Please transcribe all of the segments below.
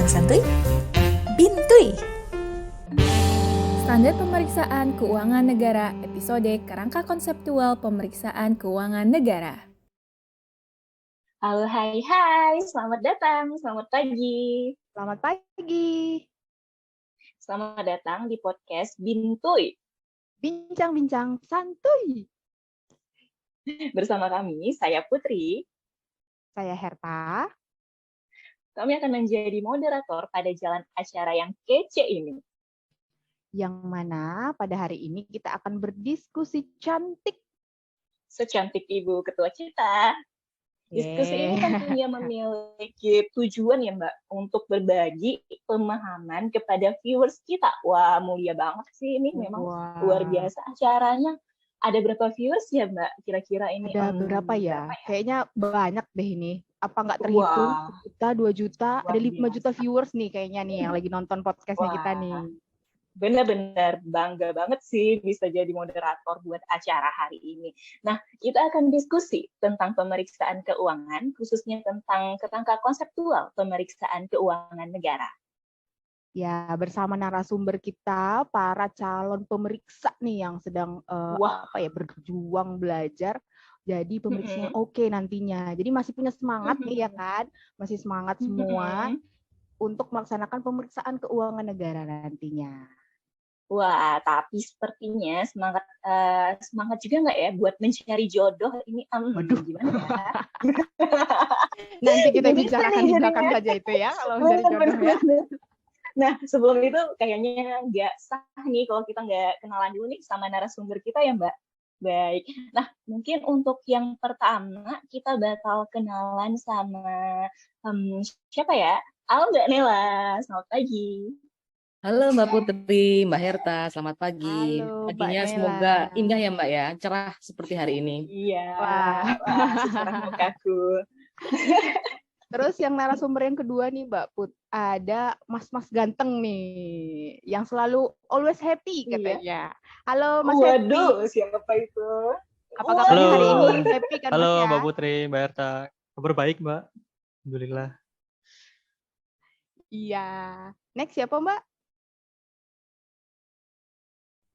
santuy, Bintuy. Standar Pemeriksaan Keuangan Negara, episode Kerangka Konseptual Pemeriksaan Keuangan Negara. Halo, hai, selamat datang, selamat pagi. Selamat pagi. Selamat datang di podcast Bintuy. Bincang-bincang santuy. Bersama kami, saya Putri. Saya Herta. Kami akan menjadi moderator pada jalan acara yang kece ini. Yang mana pada hari ini kita akan berdiskusi cantik. Secantik Ibu Ketua kita. Diskusi ini tentunya memiliki tujuan ya Mbak, untuk berbagi pemahaman kepada viewers kita. Wah, mulia banget sih ini, memang luar biasa acaranya. Ada berapa viewers ya Mbak? Kira-kira ini? Ada berapa ya? Kayaknya banyak deh ini. Apa nggak terhitung? 1 juta, 2 juta, ada 5 juta viewers nih kayaknya nih yang lagi nonton podcastnya kita nih. Benar-benar bangga banget sih bisa jadi moderator buat acara hari ini. Nah, kita akan diskusi tentang pemeriksaan keuangan, khususnya tentang kerangka konseptual pemeriksaan keuangan negara. Ya, bersama narasumber kita, para calon pemeriksa nih yang sedang berjuang belajar jadi pemeriksa yang oke nantinya. Jadi masih punya semangat nih ya kan? Masih semangat semua untuk melaksanakan pemeriksaan keuangan negara nantinya. Wah, tapi sepertinya semangat juga nggak ya buat mencari jodoh ini? Gimana ya? Nanti kita bicarakan di belakang saja itu ya, kalau mencari jodoh ya. Nah, sebelum itu kayaknya nggak sah nih kalau kita nggak kenalan dulu nih sama narasumber kita ya, Mbak. Baik. Nah, mungkin untuk yang pertama kita bakal kenalan sama siapa ya? Halo Mbak Nela, selamat pagi. Halo Mbak Putri, Mbak Herta, selamat pagi. Halo, Paginya Mbak semoga Nela. indah ya Mbak ya, cerah seperti hari ini. Iya, Wah. secerah mukaku. Terus yang narasumber yang kedua nih Mbak Put, ada mas-mas ganteng nih, yang selalu always happy katanya. Halo Mas Happy. Waduh, siapa itu? Apa kabarnya hari ini? Happy kan Halo Mas ya? Mbak Putri, Mbak Herta. Kabar baik Mbak? Alhamdulillah. Iya. Next siapa Mbak?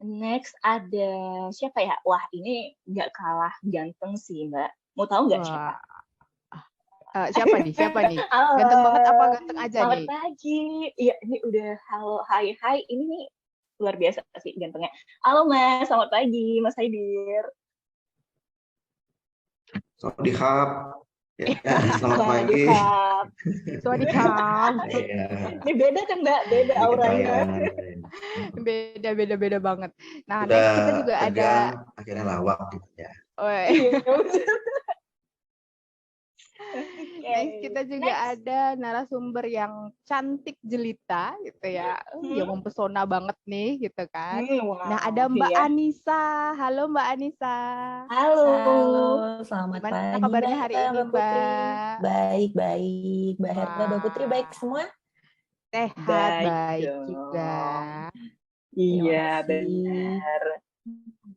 Next ada siapa ya? Wah, ini nggak kalah ganteng sih Mbak. Mau tahu nggak siapa? Siapa nih? Halo. Ganteng banget apa ganteng aja Selamat nih? pagi. Iya, ini udah halo, hai. Ini nih luar biasa sih gantengnya. Halo Mas, selamat pagi Mas Haidir. Sawadee-khap. Ya, selamat pagi. Sawadee-khap. Ini beda kan Mbak? Beda auranya. Beda banget. Nah, Udah next kita juga tegang, ada akhirnya lawak gitu ya. Next kita juga ada narasumber yang cantik jelita gitu ya, yang mempesona banget nih gitu kan. Nah ada Mbak Anissa, halo Mbak Anissa. Halo, selamat pagi. Gimana kabarnya hari ini Mbak? Baik, Mbak Herta, Mbak Putri baik semua? Sehat, baik juga. Iya, benar.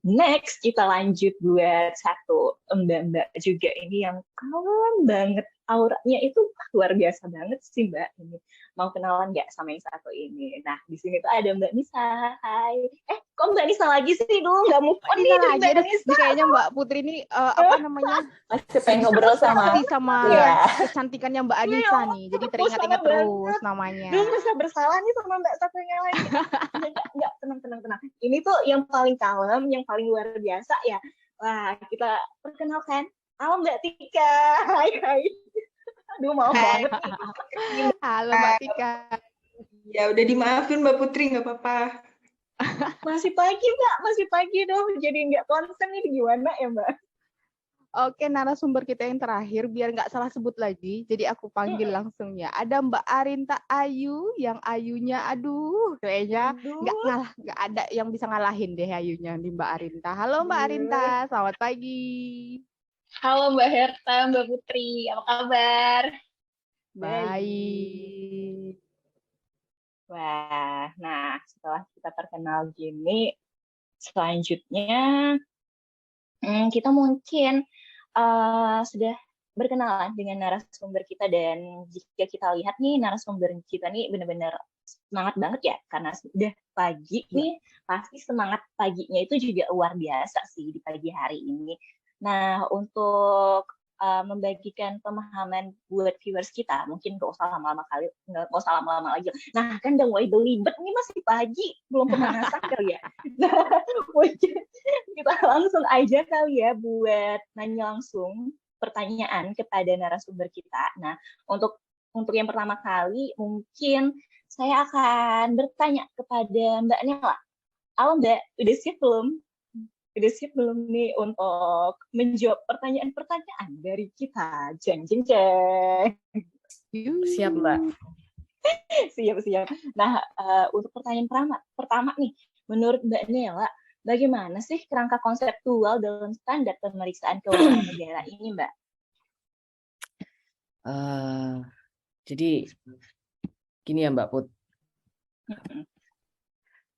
Next, kita lanjut buat satu mbak-mbak juga ini yang kalem banget. Auranya itu luar biasa banget sih Mbak ini. Mau kenalan nggak sama yang satu ini? Nah, di sini tuh ada Mbak Nisa. Hai. Kok Mbak Nisa lagi sih? Nggak move on nih dari Mbak Nisa. Kayaknya Mbak Putri ini Masih pengen ngobrol sama kecantikannya Mbak Anissa nih. Jadi teringat-ingat terus namanya. Dulu bisa bersalah nih sama Mbak satunya lagi. Enggak, tenang. Ini tuh yang paling kalem, yang paling luar biasa ya. Wah, kita perkenalkan. Halo Mbak Tika. Hai. Aduh, mau banget nih. Halo Mbak Tika. Ya udah dimaafin Mbak Putri, nggak apa-apa. Masih pagi dong. Jadi nggak konsen nih gimana ya Mbak? Oke, narasumber kita yang terakhir biar nggak salah sebut lagi. Jadi aku panggil langsung ya. Ada Mbak Arinta Ayu, yang Ayunya kayaknya nggak ada yang bisa ngalahin deh Ayunya di Mbak Arinta. Halo Mbak Arinta, selamat pagi. Halo Mbak Herta, Mbak Putri, apa kabar? Baik. Wah, nah setelah kita terkenal gini, selanjutnya kita mungkin sudah berkenalan dengan narasumber kita, dan jika kita lihat nih narasumber kita nih benar-benar semangat banget ya, karena sudah pagi nih, pasti semangat paginya itu juga luar biasa sih di pagi hari ini. Nah, untuk membagikan pemahaman buat viewers kita, mungkin nggak usah lama-lama lagi. Nah, kan udah mulai belibet nih, masih pagi, belum pemanasan kali ya. Nah, mungkin kita langsung aja kali ya buat nanya langsung pertanyaan kepada narasumber kita. Nah, untuk yang pertama kali mungkin saya akan bertanya kepada Mbak Nela. Halo Mbak, udah siap belum? Udah siap belum nih untuk menjawab pertanyaan-pertanyaan dari kita? Jeng jeng jeng. Siap, Mbak. Siap. Nah, untuk pertanyaan pertama nih, menurut Mbak Nela, bagaimana sih kerangka konseptual dalam standar pemeriksaan keuangan negara ini, Mbak? Jadi gini ya Mbak Put,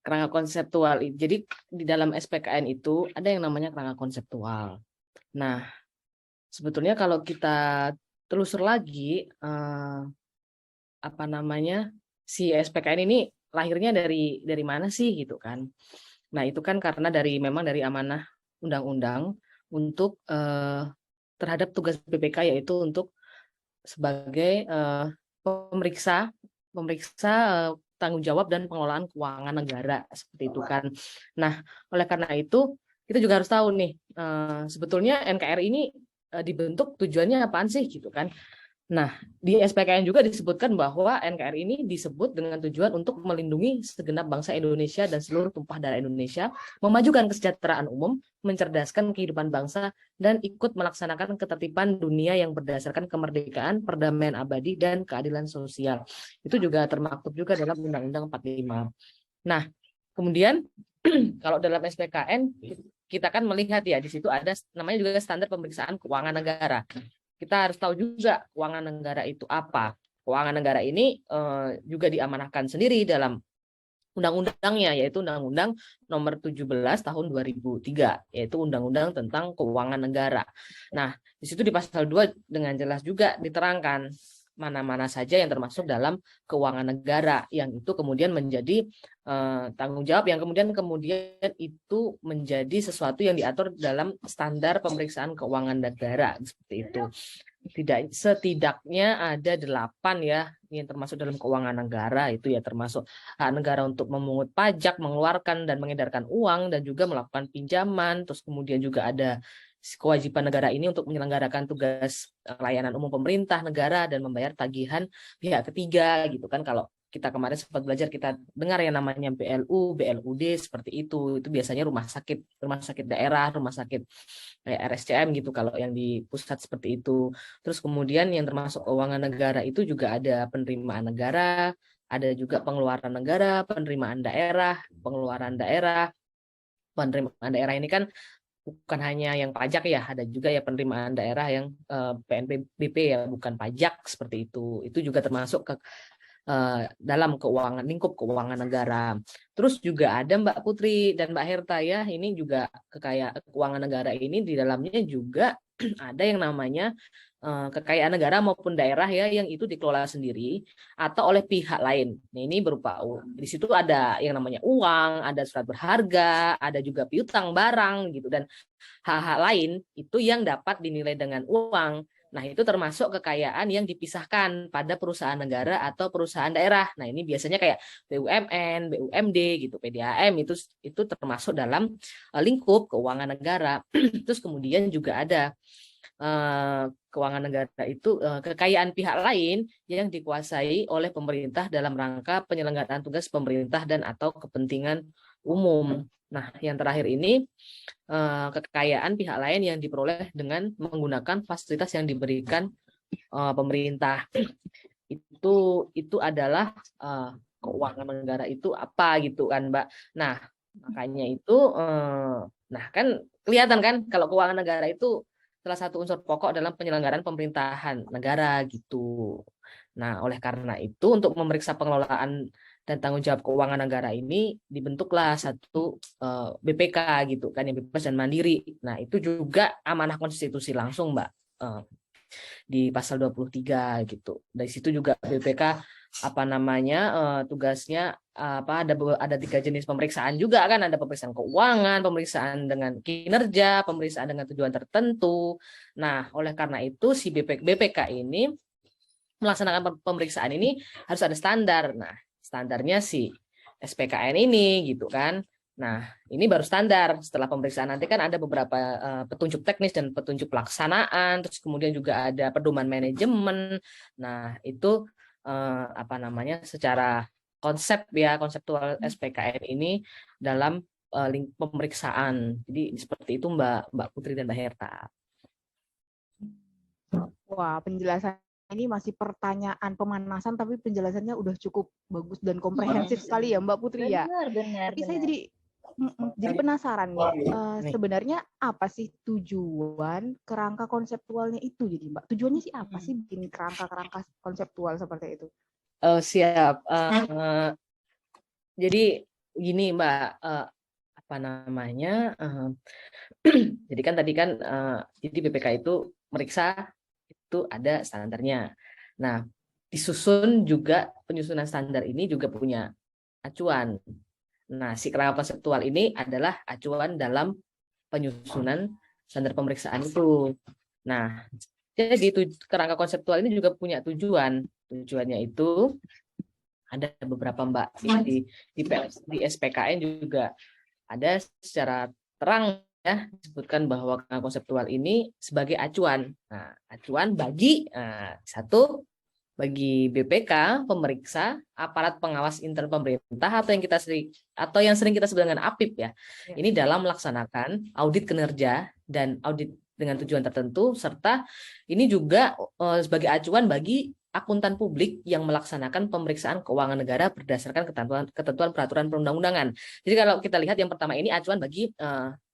kerangka konseptual. Jadi di dalam SPKN itu ada yang namanya kerangka konseptual. Nah, sebetulnya kalau kita telusur lagi, si SPKN ini lahirnya dari mana sih gitu kan? Nah, itu kan karena memang dari amanah undang-undang untuk terhadap tugas BPK, yaitu untuk sebagai pemeriksa tanggung jawab dan pengelolaan keuangan negara, seperti itu kan. Nah, oleh karena itu kita juga harus tahu nih, sebetulnya NKRI ini dibentuk tujuannya apaan sih gitu kan. Nah, di SPKN juga disebutkan bahwa NKRI ini disebut dengan tujuan untuk melindungi segenap bangsa Indonesia dan seluruh tumpah darah Indonesia, memajukan kesejahteraan umum, mencerdaskan kehidupan bangsa, dan ikut melaksanakan ketertiban dunia yang berdasarkan kemerdekaan, perdamaian abadi, dan keadilan sosial. Itu juga termaktub juga dalam Undang-Undang 45. Nah, kemudian kalau dalam SPKN kita kan melihat ya, di situ ada namanya juga standar pemeriksaan keuangan negara. Kita harus tahu juga keuangan negara itu apa. Keuangan negara ini juga diamanahkan sendiri dalam undang-undangnya, yaitu Undang-Undang Nomor 17 Tahun 2003, yaitu Undang-Undang tentang Keuangan Negara. Nah, di situ di pasal 2 dengan jelas juga diterangkan mana-mana saja yang termasuk dalam keuangan negara, yang itu kemudian menjadi tanggung jawab yang kemudian itu menjadi sesuatu yang diatur dalam standar pemeriksaan keuangan negara, seperti itu. Setidaknya ada 8 ya yang termasuk dalam keuangan negara, itu ya termasuk hak negara untuk memungut pajak, mengeluarkan dan mengedarkan uang, dan juga melakukan pinjaman. Terus kemudian juga ada kewajiban negara ini untuk menyelenggarakan tugas layanan umum pemerintah negara dan membayar tagihan pihak ketiga gitu kan. Kalau kita kemarin sempat belajar, kita dengar yang namanya BLU, BLUD, seperti itu biasanya rumah sakit daerah, rumah sakit kayak RSCM gitu kalau yang di pusat, seperti itu. Terus kemudian yang termasuk keuangan negara itu juga ada penerimaan negara, ada juga pengeluaran negara, penerimaan daerah, pengeluaran daerah. Penerimaan daerah ini kan bukan hanya yang pajak ya, ada juga ya penerimaan daerah yang PNBP ya, bukan pajak, seperti itu. Itu juga termasuk ke dalam lingkup keuangan negara. Terus juga ada Mbak Putri dan Mbak Herta ya, ini juga keuangan negara ini di dalamnya juga ada yang namanya kekayaan negara maupun daerah ya, yang itu dikelola sendiri atau oleh pihak lain. Nah, ini berupa di situ ada yang namanya uang, ada surat berharga, ada juga piutang barang gitu, dan hal-hal lain itu yang dapat dinilai dengan uang. Nah, itu termasuk kekayaan yang dipisahkan pada perusahaan negara atau perusahaan daerah. Nah, ini biasanya kayak BUMN, BUMD gitu, PDAM, itu termasuk dalam lingkup keuangan negara. Terus kemudian juga ada keuangan negara itu kekayaan pihak lain yang dikuasai oleh pemerintah dalam rangka penyelenggaraan tugas pemerintah dan atau kepentingan umum. Nah, yang terakhir ini kekayaan pihak lain yang diperoleh dengan menggunakan fasilitas yang diberikan pemerintah. Itu adalah keuangan negara itu apa gitu kan, Mbak. Nah, makanya itu nah kan kelihatan kan kalau keuangan negara itu salah satu unsur pokok dalam penyelenggaraan pemerintahan negara gitu. Nah, oleh karena itu untuk memeriksa pengelolaan dan tanggung jawab keuangan negara ini dibentuklah satu BPK gitu kan, yang bebas dan mandiri. Nah, itu juga amanah konstitusi langsung, Mbak. di pasal 23 gitu. Dari situ juga BPK tugasnya ada 3 jenis pemeriksaan juga kan, ada pemeriksaan keuangan, pemeriksaan dengan kinerja, pemeriksaan dengan tujuan tertentu. Nah, oleh karena itu si BPK ini melaksanakan pemeriksaan ini harus ada standar. Nah, standarnya si SPKN ini gitu kan. Nah, ini baru standar. Setelah pemeriksaan nanti kan ada beberapa petunjuk teknis dan petunjuk pelaksanaan, terus kemudian juga ada pedoman manajemen. Nah, itu secara konseptual SPKN ini dalam pemeriksaan. Jadi seperti itu Mbak Putri dan Mbak Herta. Wah, penjelasan ini masih pertanyaan pemanasan, tapi penjelasannya udah cukup bagus dan komprehensif sekali ya Mbak Putri ya. Benar. Tapi saya jadi penasaran nih, sebenarnya apa sih tujuan kerangka konseptualnya itu? Jadi Mbak, tujuannya sih apa sih bikin kerangka konseptual seperti itu? Siap. Jadi gini Mbak, jadi kan tadi kan jadi BPK itu meriksa itu ada standarnya. Nah, disusun juga penyusunan standar ini juga punya acuan. Nah, si kerangka konseptual ini adalah acuan dalam penyusunan standar pemeriksaan itu. Nah, jadi kerangka konseptual ini juga punya tujuan. Tujuannya itu ada beberapa Mbak di SPKN juga ada secara terang ya disebutkan bahwa kerangka konseptual ini sebagai acuan. Nah, acuan bagi bagi BPK, pemeriksa, aparat pengawas internal pemerintah atau yang sering kita sebut dengan APIP ya. Ini dalam melaksanakan audit kinerja dan audit dengan tujuan tertentu, serta ini juga sebagai acuan bagi akuntan publik yang melaksanakan pemeriksaan keuangan negara berdasarkan ketentuan peraturan perundang-undangan. Jadi kalau kita lihat yang pertama ini acuan bagi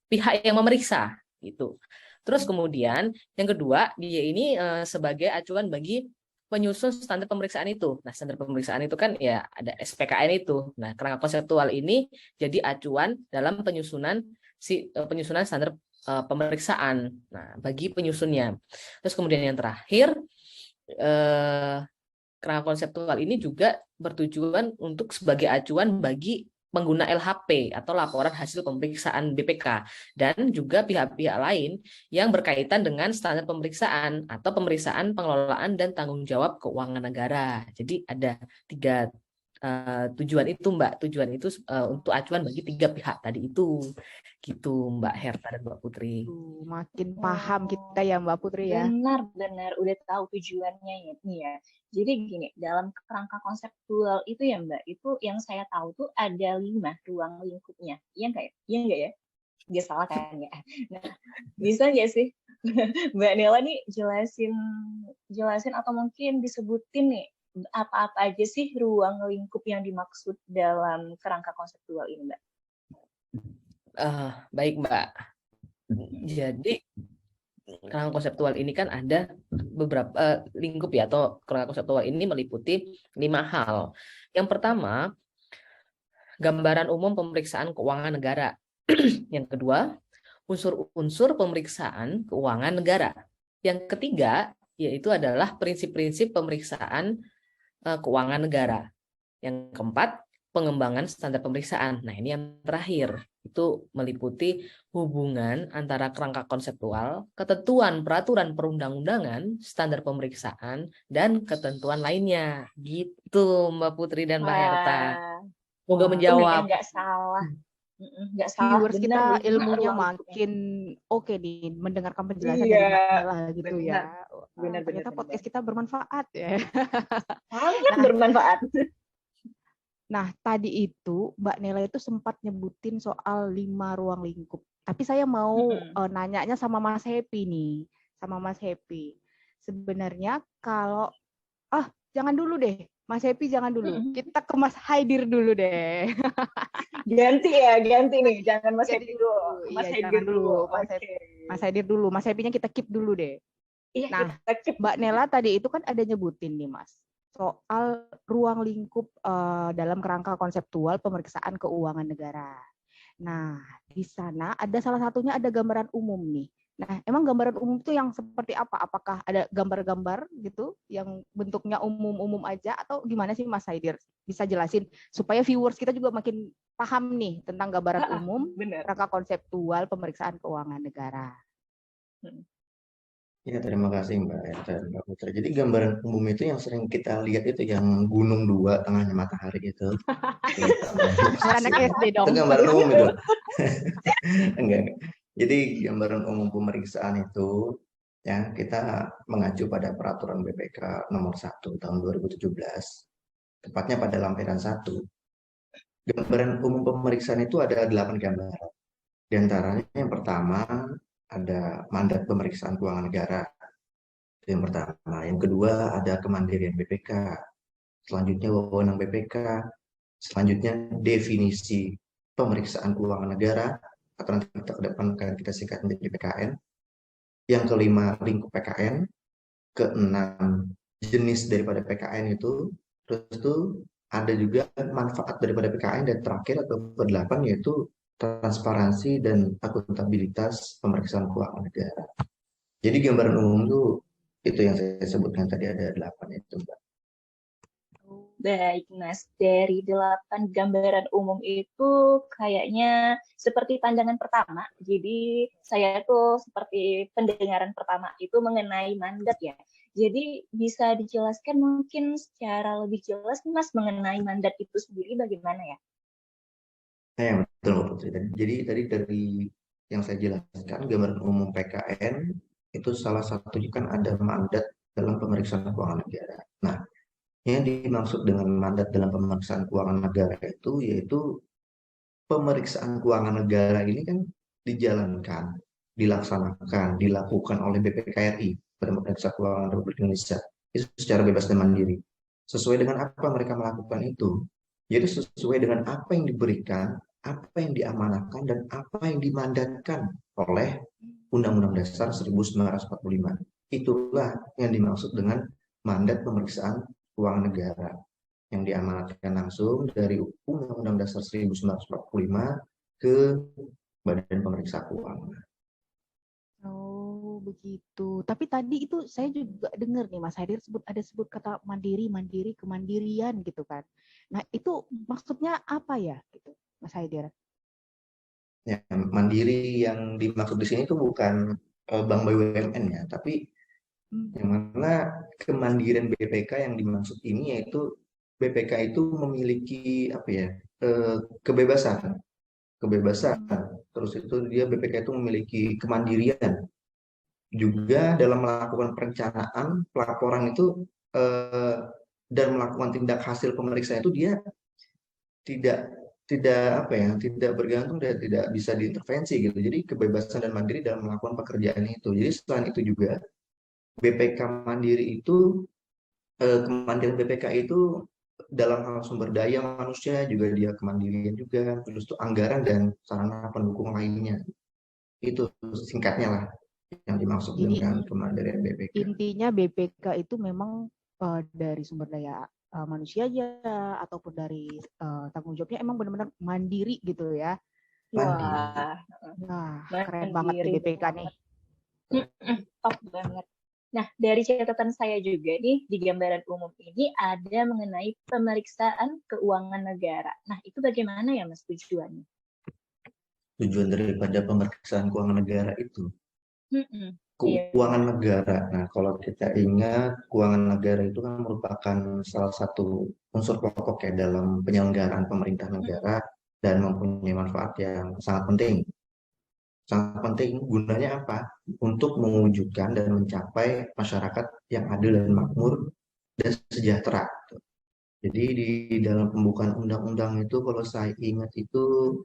pihak yang memeriksa gitu. Terus kemudian yang kedua dia ini sebagai acuan bagi penyusun standar pemeriksaan itu. Nah, standar pemeriksaan itu kan ya ada SPKN itu. Nah, kerangka konseptual ini jadi acuan dalam penyusunan standar pemeriksaan. Nah, bagi penyusunnya. Terus kemudian yang terakhir kerangka konseptual ini juga bertujuan untuk sebagai acuan bagi pengguna LHP atau laporan hasil pemeriksaan BPK dan juga pihak-pihak lain yang berkaitan dengan standar pemeriksaan atau pemeriksaan pengelolaan dan tanggung jawab keuangan negara. Jadi ada 3 tujuan itu Mbak. Tujuan itu untuk acuan bagi 3 pihak tadi itu. Gitu Mbak Herta dan Mbak Putri. Makin paham kita ya Mbak Putri ya. Benar, udah tahu tujuannya ya. Jadi gini, dalam kerangka konseptual itu ya Mbak, itu yang saya tahu tuh ada 5 ruang lingkupnya. Iya nggak ya? Dia salah kan ya. Nah, bisa nggak sih Mbak Nela nih jelasin atau mungkin disebutin nih apa-apa aja sih ruang lingkup yang dimaksud dalam kerangka konseptual ini Mbak? Baik Mbak. Jadi kerangka konseptual ini kan ada beberapa lingkup ya, atau kerangka konseptual ini meliputi 5 hal. Yang pertama, gambaran umum pemeriksaan keuangan negara. Yang kedua, unsur-unsur pemeriksaan keuangan negara. Yang ketiga, yaitu adalah prinsip-prinsip pemeriksaan keuangan negara. Yang keempat, pengembangan standar pemeriksaan. Nah, ini yang terakhir. Itu meliputi hubungan antara kerangka konseptual, ketentuan peraturan perundang-undangan, standar pemeriksaan, dan ketentuan lainnya. Gitu Mbak Putri dan Mbak Herta. Semoga menjawab. Nggak salah. Nggak salah. Viewers kita ilmunya makin oke nih mendengarkan penjelasan dari Mbak Nela gitu ya. Ternyata podcast kita bermanfaat ya. Sangat bermanfaat. Nah, tadi itu Mbak Nela itu sempat nyebutin soal 5 ruang lingkup. Tapi saya mau nanyanya sama Mas Happy nih. Sama Mas Happy. Sebenarnya kalau... jangan dulu deh. Mas Happy jangan dulu. Kita ke Mas Haidir dulu deh. Ganti nih. Jangan Mas Happy dulu. Mas Haidir dulu. Mas Haidir dulu. Mas Happy-nya kita keep dulu deh. Iya, nah, Mbak Nela tadi itu kan ada nyebutin nih Mas. Soal ruang lingkup dalam kerangka konseptual pemeriksaan keuangan negara. Nah, di sana ada salah satunya ada gambaran umum nih. Nah, emang gambaran umum itu yang seperti apa? Apakah ada gambar-gambar gitu yang bentuknya umum-umum aja atau gimana sih Mas Haidir? Bisa jelasin supaya viewers kita juga makin paham nih tentang gambaran umum Benar. kerangka konseptual pemeriksaan keuangan negara. Ya, terima kasih Mbak Erta dan Mbak Putra. Jadi gambaran umum itu yang sering kita lihat itu yang gunung dua, tengahnya matahari itu. Anak SD dong. Itu gambaran umum itu. Enggak. Jadi gambaran umum pemeriksaan itu ya kita mengacu pada peraturan BPK nomor 1 tahun 2017, tepatnya pada lampiran 1. Gambaran umum pemeriksaan itu ada 8 gambaran. Di antaranya yang pertama ada mandat pemeriksaan keuangan negara. Itu yang pertama. Yang kedua ada kemandirian BPK. Selanjutnya wewenang BPK. Selanjutnya definisi pemeriksaan keuangan negara atau nanti kita ke depan akan kita singkat menjadi PKN. Yang kelima lingkup PKN. Keenam jenis daripada PKN itu. Terus itu ada juga manfaat daripada PKN, dan terakhir atau kedelapan yaitu transparansi dan akuntabilitas pemeriksaan keuangan negara. Jadi gambaran umum itu yang saya sebutkan tadi ada 8 itu, Mbak. Baik, Mas. Dari 8 gambaran umum itu kayaknya seperti pandangan pertama. Jadi saya tuh seperti pendengaran pertama itu mengenai mandat ya. Jadi bisa dijelaskan mungkin secara lebih jelas Mas mengenai mandat itu sendiri bagaimana ya? Ya, betul Mbak Putri. Jadi tadi dari yang saya jelaskan, gambaran umum PKN itu salah satunya kan ada mandat dalam pemeriksaan keuangan negara. Nah, yang dimaksud dengan mandat dalam pemeriksaan keuangan negara itu yaitu pemeriksaan keuangan negara ini kan dijalankan, dilaksanakan, dilakukan oleh BPKRI, Badan Pemeriksa Keuangan Republik Indonesia, itu secara bebas dan mandiri. Sesuai dengan apa mereka melakukan itu? Jadi sesuai dengan apa yang diberikan, apa yang diamanahkan, dan apa yang dimandatkan oleh Undang-Undang Dasar 1945. Itulah yang dimaksud dengan mandat pemeriksaan keuangan negara yang diamanatkan langsung dari Undang-Undang Dasar 1945 ke Badan Pemeriksa Keuangan. Oh, begitu. Tapi tadi itu saya juga dengar nih Mas Haidir sebut kata mandiri, kemandirian gitu kan. Nah, itu maksudnya apa ya gitu, Mas Haidir? Ya, mandiri yang dimaksud di sini itu bukan Bank BUMN ya, tapi yang mana kemandirian BPK yang dimaksud ini yaitu BPK itu memiliki apa ya, kebebasan. Terus itu dia BPK itu memiliki kemandirian juga dalam melakukan perencanaan pelaporan itu, dan melakukan tindak hasil pemeriksaan itu dia tidak bergantung dan tidak bisa diintervensi gitu. Jadi kebebasan dan mandiri dalam melakukan pekerjaan itu. Jadi selain itu juga BPK mandiri itu, kemandirian BPK itu dalam hal sumber daya manusia juga dia kemandirian juga, terus itu anggaran dan sarana pendukung lainnya. Itu singkatnya lah yang dimaksud Jadi dengan kemandirian BPK. intinya BPK itu memang dari sumber daya manusia aja ataupun dari tanggung jawabnya emang benar-benar mandiri gitu ya. Wah, Nah, keren banget nih BPK nih. Top banget. Nah, dari catatan saya juga nih, di gambaran umum ini ada mengenai pemeriksaan keuangan negara. Nah, itu bagaimana ya Mas tujuannya? Tujuan daripada pemeriksaan keuangan negara itu keuangan negara. Nah, kalau kita ingat keuangan negara itu kan merupakan salah satu unsur pokok ya dalam penyelenggaraan pemerintah negara dan mempunyai manfaat yang sangat penting. Sangat penting gunanya apa? Untuk mewujudkan dan mencapai masyarakat yang adil dan makmur dan sejahtera. Jadi di dalam pembukaan undang-undang itu kalau saya ingat itu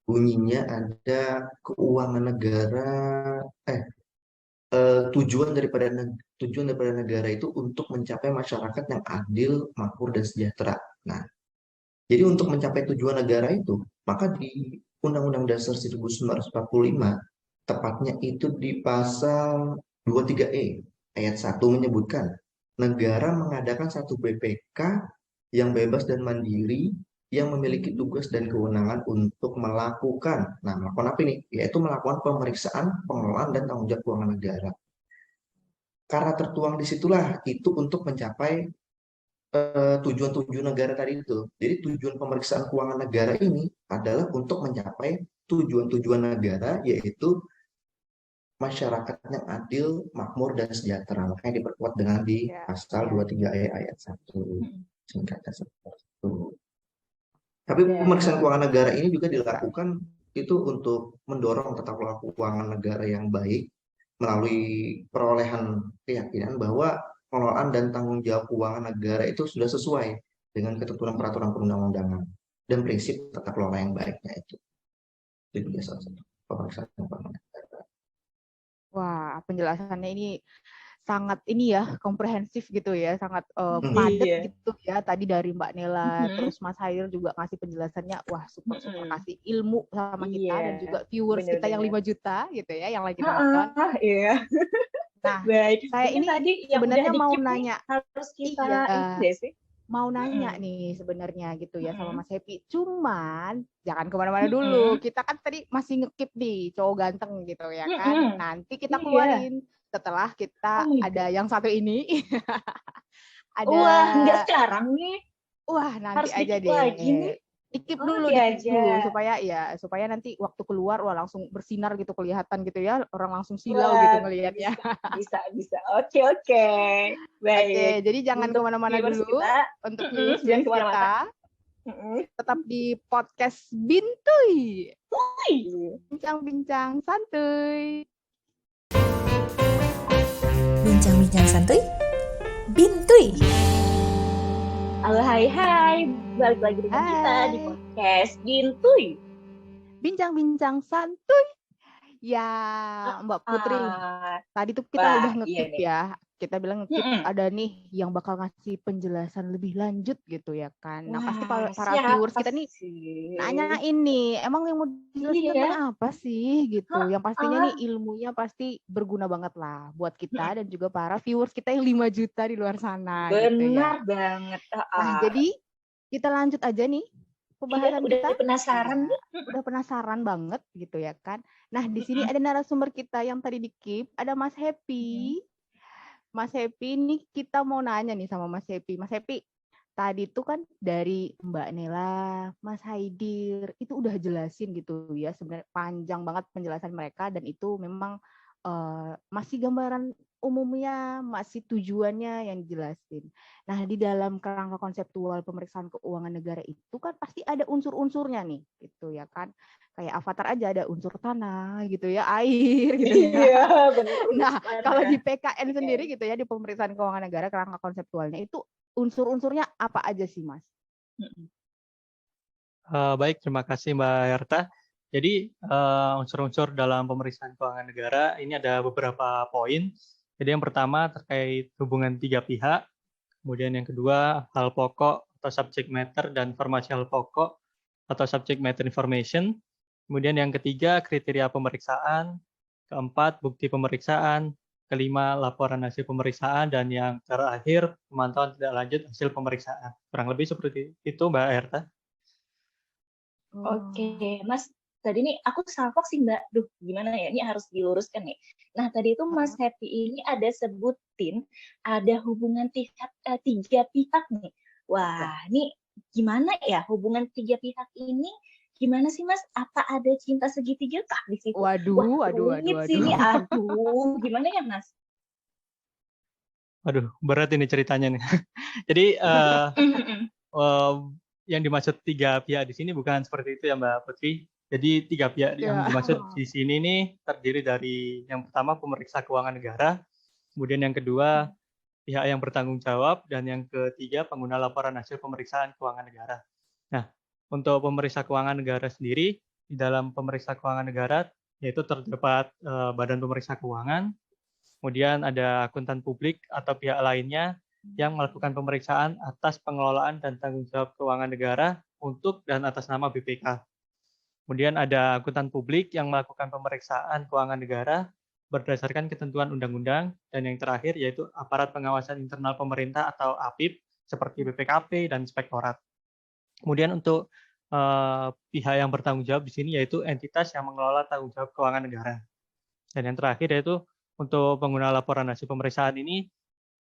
bunyinya ada keuangan negara, tujuan daripada negara itu untuk mencapai masyarakat yang adil, makmur, dan sejahtera. Nah, jadi untuk mencapai tujuan negara itu, maka di Undang-Undang Dasar 1945, tepatnya itu di pasal 23E ayat 1 menyebutkan negara mengadakan satu BPK yang bebas dan mandiri yang memiliki tugas dan kewenangan untuk melakukan apa ini? Yaitu melakukan pemeriksaan, pengelolaan, dan tanggung jawab keuangan negara. Karena tertuang disitulah itu untuk mencapai tujuan-tujuan negara tadi itu. Jadi tujuan pemeriksaan keuangan negara ini adalah untuk mencapai tujuan-tujuan negara, yaitu masyarakat yang adil, makmur, dan sejahtera. Makanya diperkuat dengan di pasal 23E ayat 1. Singkatnya seperti itu. Tapi pemeriksaan keuangan negara ini juga dilakukan itu untuk mendorong tata kelola keuangan negara yang baik melalui perolehan keyakinan bahwa pengelolaan dan tanggung jawab keuangan negara itu sudah sesuai dengan ketentuan peraturan perundang-undangan dan prinsip tata kelola yang baiknya itu. Itu juga salah satu pemeriksaan keuangan negara. Wah, penjelasannya ini sangat ini ya, komprehensif gitu ya, sangat padat gitu ya. Tadi dari Mbak Nela, terus Mas Hair juga ngasih penjelasannya, wah super kasih ilmu sama kita dan juga viewers kita yang 5 juta gitu ya, yang lagi nonton. Iya. Nah, baik. saya ini tadi yang sebenarnya udah mau di-keep nih, nanya, harus kita ini sih. mau nanya nih sebenarnya gitu ya sama Mas Happy. Cuman jangan kemana-mana dulu. Kita kan tadi masih ngekip nih cowok ganteng gitu ya kan. Nanti kita keluarin setelah kita ada yang satu ini. Ada. Wah, nggak sekarang nih. Wah, nanti harus aja deh. lagi nih. Dikip dulu, supaya nanti waktu keluar wah langsung bersinar gitu, kelihatan gitu ya, orang langsung silau gitu ngelihatnya. Bisa. Oke. Baik. Oke, jadi jangan kemana-mana dulu untuk viewers kita. Tetap di podcast Bintuy. Bincang-bincang santuy. Bincang-bincang santuy, Bintuy. Halo, hai. Balik lagi dengan kita di podcast Bintuy. Bincang-bincang santuy. Ya, Mbak Putri. Tadi tuh kita udah ngekip ya. Kita bilang ngekip ada nih yang bakal ngasih penjelasan lebih lanjut gitu ya kan. Nah, pasti para viewers kita nih nanya ini, emang yang mau dijelaskan apa sih gitu. Yang pastinya nih ilmunya pasti berguna banget lah buat kita dan juga para viewers kita yang 5 juta di luar sana. Benar gitu ya. banget. Nah, jadi kita lanjut aja nih pembahasan kita. Udah penasaran banget gitu ya kan. Nah, di sini ada narasumber kita yang tadi di-keep, ada Mas Happy. Mas Happy ini kita mau nanya nih sama Mas Happy. Mas Happy, tadi tuh kan dari Mbak Nela, Mas Haidir, itu udah jelasin gitu ya, sebenarnya panjang banget penjelasan mereka dan itu memang masih gambaran umumnya, masih tujuannya yang dijelasin. Nah, di dalam kerangka konseptual pemeriksaan keuangan negara itu kan pasti ada unsur-unsurnya nih, gitu ya kan. Kayak avatar aja ada unsur tanah gitu ya, air gitu ya. Iya, benar. Nah, kalau di PKN sendiri gitu ya, di pemeriksaan keuangan negara kerangka konseptualnya itu unsur-unsurnya apa aja sih, Mas? Baik, terima kasih Mbak Herta. Jadi unsur-unsur dalam pemeriksaan keuangan negara ini ada beberapa poin. Jadi yang pertama terkait hubungan 3 pihak, kemudian yang kedua hal pokok atau subject matter dan informasi hal pokok atau subject matter information, kemudian yang ketiga kriteria pemeriksaan, keempat bukti pemeriksaan, kelima laporan hasil pemeriksaan, dan yang terakhir pemantauan tidak lanjut hasil pemeriksaan. Kurang lebih seperti itu Mbak Herta. Oke, Mas. Tadi nih aku salfok sih Mbak. Duh, gimana ya? Ini harus diluruskan nih. Nah, tadi itu Mas Happy ini ada sebutin ada hubungan tiga pihak nih. Wah, ini gimana ya hubungan 3 pihak ini? Gimana sih Mas? Apa ada cinta segitiga kah di situ? Waduh. Sini. Aduh, gimana ya Mas? Waduh, berat ini ceritanya nih. Jadi yang dimaksud 3 pihak di sini bukan seperti itu ya Mbak Putri. Jadi 3 pihak yang dimaksud di sini nih terdiri dari yang pertama pemeriksa keuangan negara, kemudian yang kedua pihak yang bertanggung jawab, dan yang ketiga pengguna laporan hasil pemeriksaan keuangan negara. Nah, untuk pemeriksa keuangan negara sendiri, di dalam pemeriksa keuangan negara yaitu terdapat badan pemeriksa keuangan, kemudian ada akuntan publik atau pihak lainnya yang melakukan pemeriksaan atas pengelolaan dan tanggung jawab keuangan negara untuk dan atas nama BPK. Kemudian ada akuntan publik yang melakukan pemeriksaan keuangan negara berdasarkan ketentuan undang-undang, dan yang terakhir yaitu aparat pengawasan internal pemerintah atau APIP seperti BPKP dan Inspektorat. Kemudian untuk pihak yang bertanggung jawab di sini yaitu entitas yang mengelola tanggung jawab keuangan negara. Dan yang terakhir yaitu untuk pengguna laporan hasil pemeriksaan ini,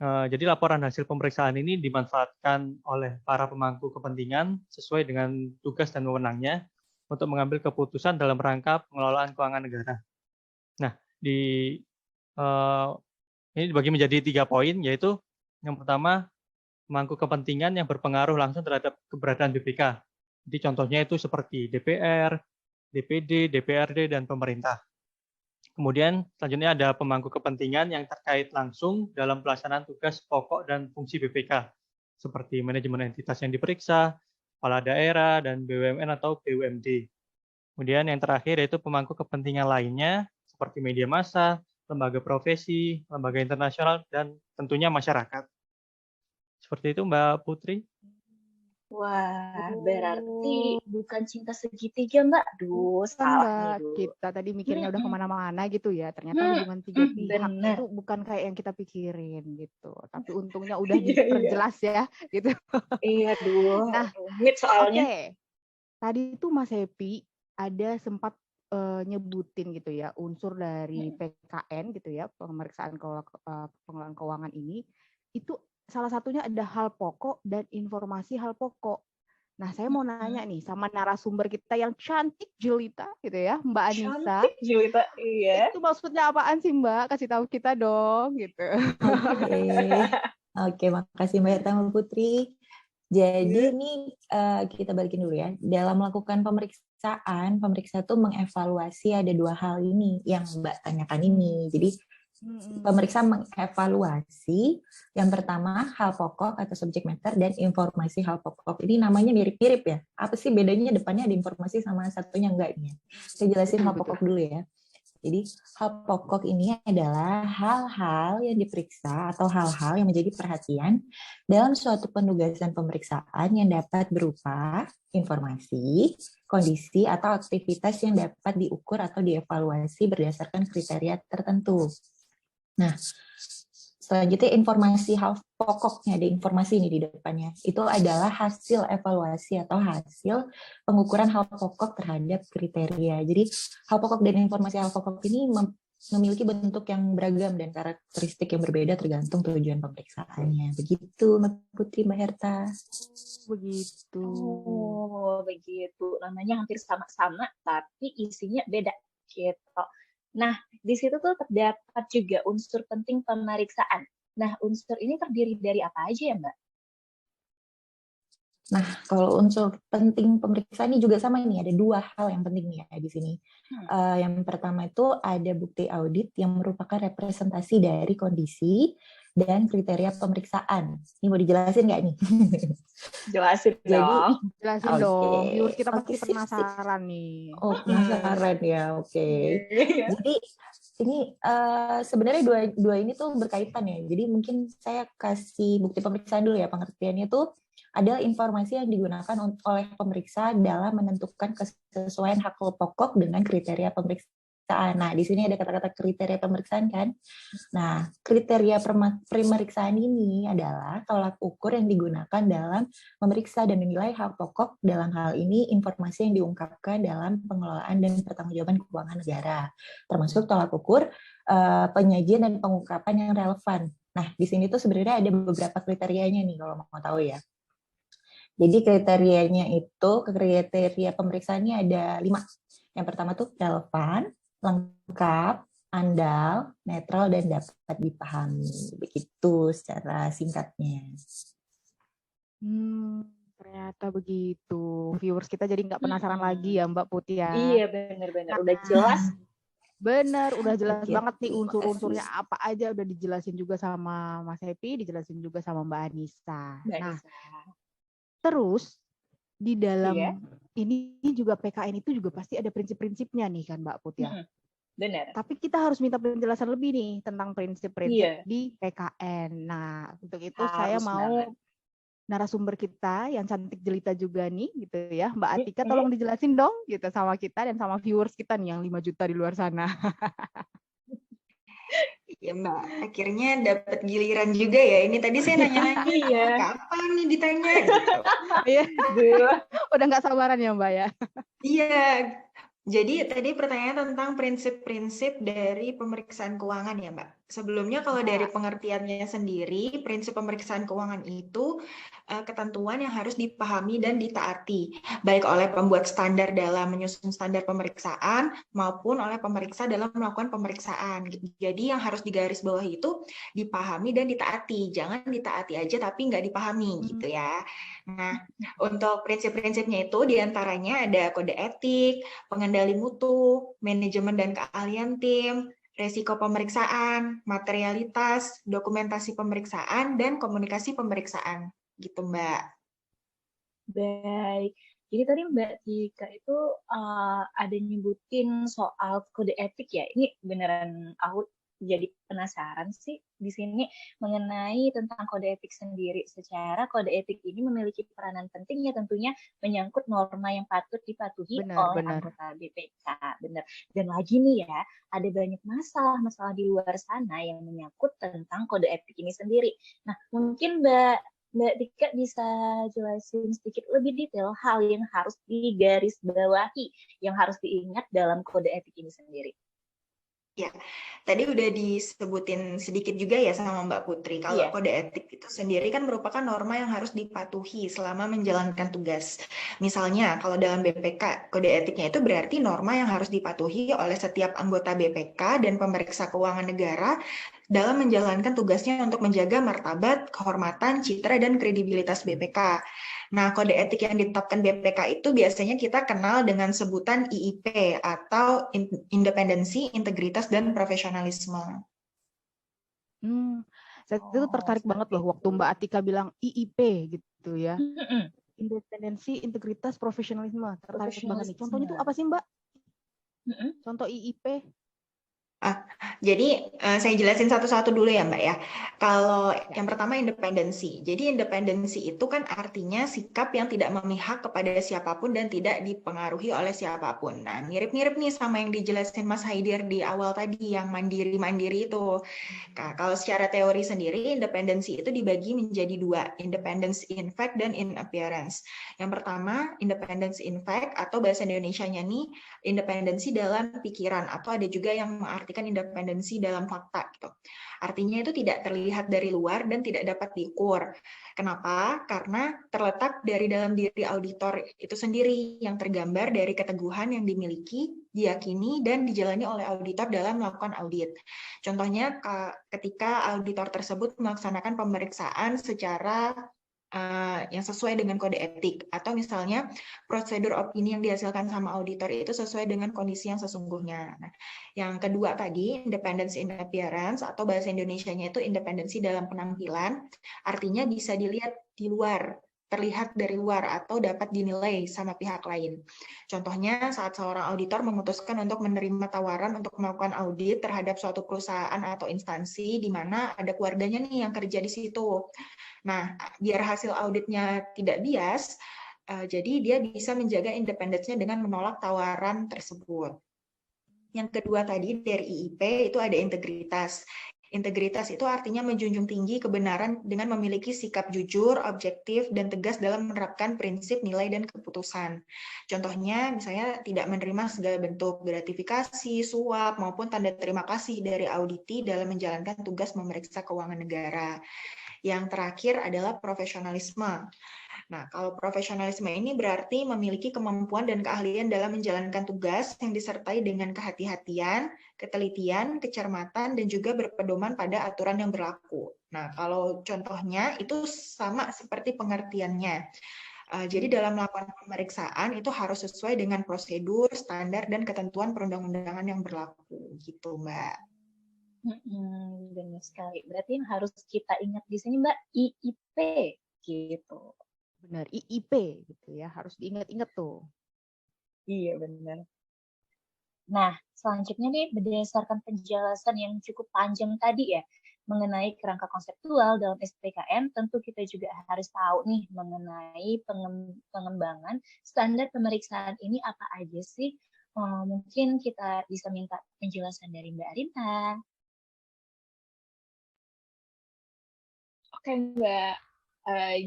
jadi laporan hasil pemeriksaan ini dimanfaatkan oleh para pemangku kepentingan sesuai dengan tugas dan wewenangnya untuk mengambil keputusan dalam rangka pengelolaan keuangan negara. Nah, ini dibagi menjadi 3 poin, yaitu yang pertama, pemangku kepentingan yang berpengaruh langsung terhadap keberadaan BPK. Jadi contohnya itu seperti DPR, DPD, DPRD, dan pemerintah. Kemudian selanjutnya ada pemangku kepentingan yang terkait langsung dalam pelaksanaan tugas pokok dan fungsi BPK, seperti manajemen entitas yang diperiksa, kepala daerah, dan BUMN atau BUMD. Kemudian yang terakhir yaitu pemangku kepentingan lainnya, seperti media massa, lembaga profesi, lembaga internasional, dan tentunya masyarakat. Seperti itu Mbak Putri. Wah, berarti bukan cinta segitiga, Mbak. Duh, salah nih, Kita tadi mikirnya udah kemana-mana gitu ya. Ternyata hubungan 3 pihak itu bukan kayak yang kita pikirin gitu. Tapi untungnya udah diperjelas ya gitu. Iya, duh. Nah, rumit soalnya. Oke. Tadi itu Mas Happy ada sempat nyebutin gitu ya unsur dari PKN gitu ya, pemeriksaan pengelolaan keuangan ini itu salah satunya ada hal pokok dan informasi hal pokok. Nah, saya mau nanya nih sama narasumber kita yang cantik jelita gitu ya, Mbak Anissa. Cantik jelita, iya. Itu maksudnya apaan sih Mbak? Kasih tahu kita dong gitu. Oke, makasih Mbak Herta Mbak Putri. Jadi ini kita balikin dulu ya. Dalam melakukan pemeriksaan, pemeriksa itu mengevaluasi ada 2 hal ini yang Mbak tanyakan ini. Jadi pemeriksa mengevaluasi yang pertama hal pokok atau subject matter dan informasi hal pokok. Ini namanya mirip-mirip ya. Apa sih bedanya depannya ada informasi sama satunya enggaknya? Saya jelasin hal pokok dulu ya. Jadi hal pokok ini adalah hal-hal yang diperiksa atau hal-hal yang menjadi perhatian dalam suatu penugasan pemeriksaan yang dapat berupa informasi, kondisi, atau aktivitas yang dapat diukur atau dievaluasi berdasarkan kriteria tertentu. Nah, selanjutnya informasi hal pokoknya, ada informasi ini di depannya. Itu adalah hasil evaluasi atau hasil pengukuran hal pokok terhadap kriteria. Jadi hal pokok dan informasi hal pokok ini memiliki bentuk yang beragam dan karakteristik yang berbeda tergantung tujuan pemeriksaannya. Begitu Mbak Putri, Mbak Herta. Begitu. Oh, begitu. Namanya hampir sama-sama, tapi isinya beda. Gitu. Nah, di situ tuh terdapat juga unsur penting pemeriksaan. Nah, unsur ini terdiri dari apa aja ya, Mbak? Nah, kalau unsur penting pemeriksaan ini juga sama nih, ada 2 hal yang penting ya di sini. Yang pertama itu ada bukti audit yang merupakan representasi dari kondisi dan kriteria pemeriksaan. Ini mau dijelasin nggak nih? Jelasin dong. Jelasin dong. Viewers kita pasti penasaran nih. Oh, penasaran ya. Oke. Jadi ini sebenarnya dua ini tuh berkaitan ya. Jadi mungkin saya kasih bukti pemeriksaan dulu ya. Pengertiannya tuh adalah informasi yang digunakan oleh pemeriksa dalam menentukan kesesuaian hak pokok dengan kriteria pemeriksaan. Nah, di sini ada kata-kata kriteria pemeriksaan kan. Nah, kriteria pemeriksaan ini adalah tolak ukur yang digunakan dalam memeriksa dan menilai hak pokok, dalam hal ini informasi yang diungkapkan dalam pengelolaan dan pertanggungjawaban keuangan negara, termasuk tolak ukur penyajian dan pengungkapan yang relevan. Nah, di sini tuh sebenarnya ada beberapa kriterianya nih kalau mau tahu ya. Jadi kriterianya itu, kriteria pemeriksaannya ada 5. Yang pertama tuh relevan, lengkap, andal, netral, dan dapat dipahami. Begitu secara singkatnya. Ternyata begitu. Viewers kita jadi nggak penasaran lagi ya Mbak Putih ya. Iya, benar-benar. Udah jelas. Bener, udah jelas banget nih unsur-unsurnya apa aja udah dijelasin juga sama Mas Happy, dijelasin juga sama Mbak Anissa. Nah, terus di dalam ini juga PKN itu juga pasti ada prinsip-prinsipnya nih kan Mbak Put ya. Benar. Tapi kita harus minta penjelasan lebih nih tentang prinsip-prinsip di PKN. Nah, untuk itu saya mau narasumber kita yang cantik jelita juga nih gitu ya. Mbak Atika tolong dijelasin dong gitu sama kita dan sama viewers kita nih yang 5 juta di luar sana. Ya Mbak, akhirnya dapat giliran juga ya. Ini tadi saya nanya-nanya, Iya. kapan nih ditanya gitu. Iya, udah nggak sabaran ya Mbak ya. Iya, jadi tadi pertanyaan tentang prinsip-prinsip dari pemeriksaan keuangan ya Mbak. Sebelumnya kalau dari pengertiannya sendiri, prinsip pemeriksaan keuangan itu ketentuan yang harus dipahami dan ditaati, baik oleh pembuat standar dalam menyusun standar pemeriksaan maupun oleh pemeriksa dalam melakukan pemeriksaan. Jadi yang harus digarisbawahi itu dipahami dan ditaati, jangan ditaati aja tapi nggak dipahami gitu ya. Nah, untuk prinsip-prinsipnya itu diantaranya ada kode etik, pengendali mutu, manajemen dan keahlian tim, resiko pemeriksaan, materialitas, dokumentasi pemeriksaan, dan komunikasi pemeriksaan. Gitu, Mbak. Baik. Jadi tadi Mbak Tika itu ada nyebutin soal kode etik ya. Ini beneran aku jadi penasaran sih di sini mengenai tentang kode etik sendiri. Secara kode etik ini memiliki peranan penting ya tentunya menyangkut norma yang patut dipatuhi oleh anggota BPK. Benar. Dan lagi nih ya, ada banyak masalah-masalah di luar sana yang menyangkut tentang kode etik ini sendiri. Nah, mungkin Mbak Tika bisa jelasin sedikit lebih detail hal yang harus digarisbawahi, yang harus diingat dalam kode etik ini sendiri. Ya, tadi udah disebutin sedikit juga ya sama Mbak Putri. Kalau kode etik itu sendiri kan merupakan norma yang harus dipatuhi selama menjalankan tugas. Misalnya, kalau dalam BPK, kode etiknya itu berarti norma yang harus dipatuhi oleh setiap anggota BPK dan pemeriksa keuangan negara dalam menjalankan tugasnya untuk menjaga martabat, kehormatan, citra, dan kredibilitas BPK. Nah, kode etik yang ditetapkan BPK itu biasanya kita kenal dengan sebutan IIP atau independensi, integritas, dan profesionalisme. Saya itu tertarik banget loh waktu Mbak Atika bilang IIP gitu ya. Independensi, integritas, profesionalisme. Tertarik banget nih. Contohnya itu apa sih Mbak? Contoh IIP? Jadi saya jelasin satu-satu dulu ya Mbak ya. Kalau yang pertama independensi. Jadi independensi itu kan artinya sikap yang tidak memihak kepada siapapun dan tidak dipengaruhi oleh siapapun. Nah, mirip-mirip nih sama yang dijelasin Mas Haidir di awal tadi yang mandiri-mandiri itu. Nah, kalau secara teori sendiri independensi itu dibagi menjadi dua, independence in fact dan in appearance. Yang pertama, independence in fact atau bahasa Indonesianya nih independensi dalam pikiran atau ada juga yang mengartikan independensi dalam fakta gitu. Artinya itu tidak terlihat dari luar dan tidak dapat diukur. Kenapa? Karena terletak dari dalam diri auditor itu sendiri yang tergambar dari keteguhan yang dimiliki, diyakini, dan dijalani oleh auditor dalam melakukan audit. Contohnya ketika auditor tersebut melaksanakan pemeriksaan secara yang sesuai dengan kode etik, atau misalnya prosedur opini yang dihasilkan sama auditor itu sesuai dengan kondisi yang sesungguhnya. Nah, yang kedua tadi, independence in appearance, atau bahasa Indonesianya itu independensi dalam penampilan, artinya bisa dilihat di luar, terlihat dari luar, atau dapat dinilai sama pihak lain. Contohnya saat seorang auditor memutuskan untuk menerima tawaran untuk melakukan audit terhadap suatu perusahaan atau instansi di mana ada keluarganya nih yang kerja di situ. Nah, biar hasil auditnya tidak bias, jadi dia bisa menjaga independensinya dengan menolak tawaran tersebut. Yang kedua tadi dari IIP itu ada integritas. Integritas itu artinya menjunjung tinggi kebenaran dengan memiliki sikap jujur, objektif, dan tegas dalam menerapkan prinsip, nilai, dan keputusan. Contohnya, misalnya tidak menerima segala bentuk gratifikasi, suap, maupun tanda terima kasih dari auditi dalam menjalankan tugas memeriksa keuangan negara. Yang terakhir adalah profesionalisme. Nah, kalau profesionalisme ini berarti memiliki kemampuan dan keahlian dalam menjalankan tugas yang disertai dengan kehati-hatian, ketelitian, kecermatan, dan juga berpedoman pada aturan yang berlaku. Nah, kalau contohnya itu sama seperti pengertiannya. Jadi dalam melakukan pemeriksaan itu harus sesuai dengan prosedur, standar, dan ketentuan perundang-undangan yang berlaku. Gitu, Mbak. Benar sekali. Berarti yang harus kita ingat di sini Mbak IIP gitu. Benar, IIP gitu ya, harus diingat-ingat tuh. Iya benar. Nah, selanjutnya nih berdasarkan penjelasan yang cukup panjang tadi ya mengenai kerangka konseptual dalam SPKN, tentu kita juga harus tahu nih mengenai pengembangan standar pemeriksaan ini apa aja sih? Mungkin kita bisa minta penjelasan dari Mbak Arinta. Oke, Mbak.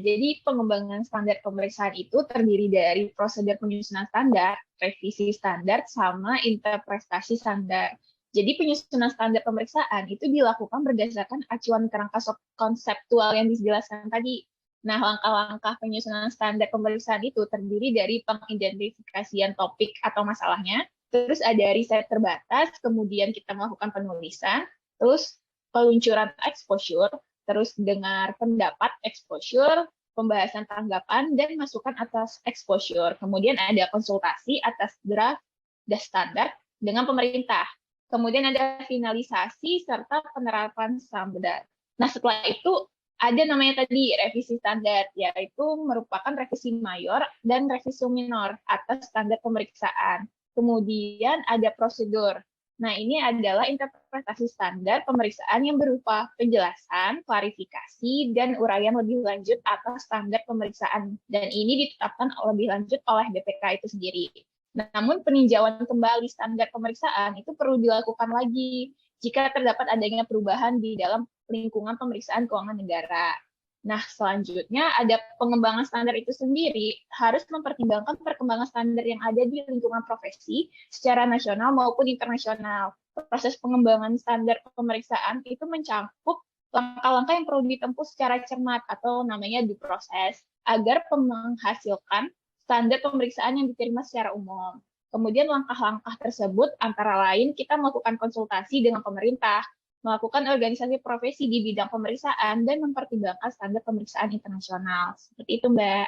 Jadi pengembangan standar pemeriksaan itu terdiri dari prosedur penyusunan standar, revisi standar, sama interpretasi standar. Jadi penyusunan standar pemeriksaan itu dilakukan berdasarkan acuan kerangka konseptual yang dijelaskan tadi. Nah, langkah-langkah penyusunan standar pemeriksaan itu terdiri dari pengidentifikasian topik atau masalahnya, terus ada riset terbatas, kemudian kita melakukan penulisan, terus peluncuran exposure, terus dengar pendapat exposure, pembahasan tanggapan, dan masukan atas exposure. Kemudian ada konsultasi atas draft dan standar dengan pemerintah. Kemudian ada finalisasi serta penerapan standar. Nah, setelah itu ada namanya tadi revisi standar, yaitu merupakan revisi mayor dan revisi minor atas standar pemeriksaan. Kemudian ada prosedur. Nah, ini adalah interpretasi standar pemeriksaan yang berupa penjelasan, klarifikasi, dan uraian lebih lanjut atas standar pemeriksaan. Dan ini ditetapkan lebih lanjut oleh BPK itu sendiri. Namun peninjauan kembali standar pemeriksaan itu perlu dilakukan lagi jika terdapat adanya perubahan di dalam lingkungan pemeriksaan keuangan negara. Nah, selanjutnya ada pengembangan standar itu sendiri harus mempertimbangkan perkembangan standar yang ada di lingkungan profesi secara nasional maupun internasional. Proses pengembangan standar pemeriksaan itu mencakup langkah-langkah yang perlu ditempuh secara cermat atau namanya due process agar menghasilkan standar pemeriksaan yang diterima secara umum. Kemudian langkah-langkah tersebut antara lain kita melakukan konsultasi dengan pemerintah, melakukan organisasi profesi di bidang pemeriksaan, dan mempertimbangkan standar pemeriksaan internasional. Seperti itu, Mbak.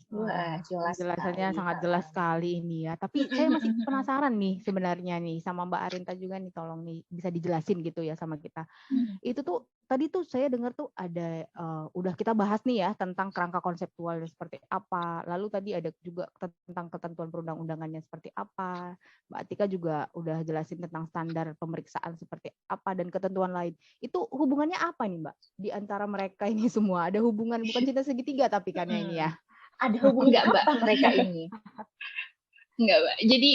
Wah, penjelasannya sangat jelas sekali ini ya. Tapi saya masih penasaran nih sebenarnya nih sama Mbak Arinta juga nih, tolong nih bisa dijelasin gitu ya sama kita. Itu tuh tadi tuh saya dengar tuh ada udah kita bahas nih ya tentang kerangka konseptualnya seperti apa. Lalu tadi ada juga tentang ketentuan perundang-undangannya seperti apa. Mbak Atika juga udah jelasin tentang standar pemeriksaan seperti apa dan ketentuan lain. Itu hubungannya apa nih, Mbak? Di antara mereka ini semua ada hubungan, bukan cinta segitiga tapi kan ini ya. Ada hubungan nggak, Mbak, mereka ini? Enggak, Mbak. Jadi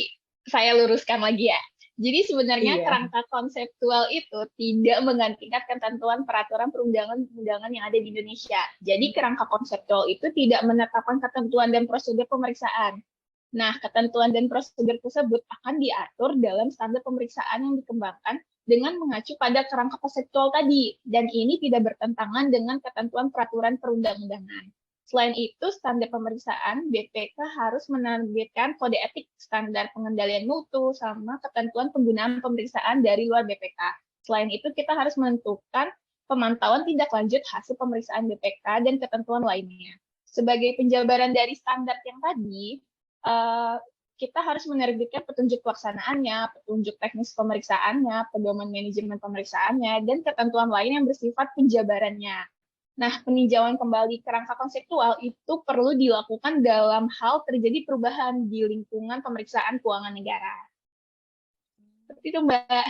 saya luruskan lagi ya. Jadi sebenarnya kerangka konseptual itu tidak menggantikan ketentuan peraturan perundangan-undangan yang ada di Indonesia. Jadi kerangka konseptual itu tidak menetapkan ketentuan dan prosedur pemeriksaan. Nah, ketentuan dan prosedur tersebut akan diatur dalam standar pemeriksaan yang dikembangkan dengan mengacu pada kerangka konseptual tadi. Dan ini tidak bertentangan dengan ketentuan peraturan perundang-undangan. Selain itu, standar pemeriksaan BPK harus menerbitkan kode etik standar pengendalian mutu sama ketentuan penggunaan pemeriksaan dari luar BPK. Selain itu, kita harus menentukan pemantauan tindak lanjut hasil pemeriksaan BPK dan ketentuan lainnya. Sebagai penjabaran dari standar yang tadi, kita harus menerbitkan petunjuk pelaksanaannya, petunjuk teknis pemeriksaannya, pedoman manajemen pemeriksaannya, dan ketentuan lain yang bersifat penjabarannya. Nah, peninjauan kembali kerangka konseptual itu perlu dilakukan dalam hal terjadi perubahan di lingkungan pemeriksaan keuangan negara. Seperti itu, Mbak.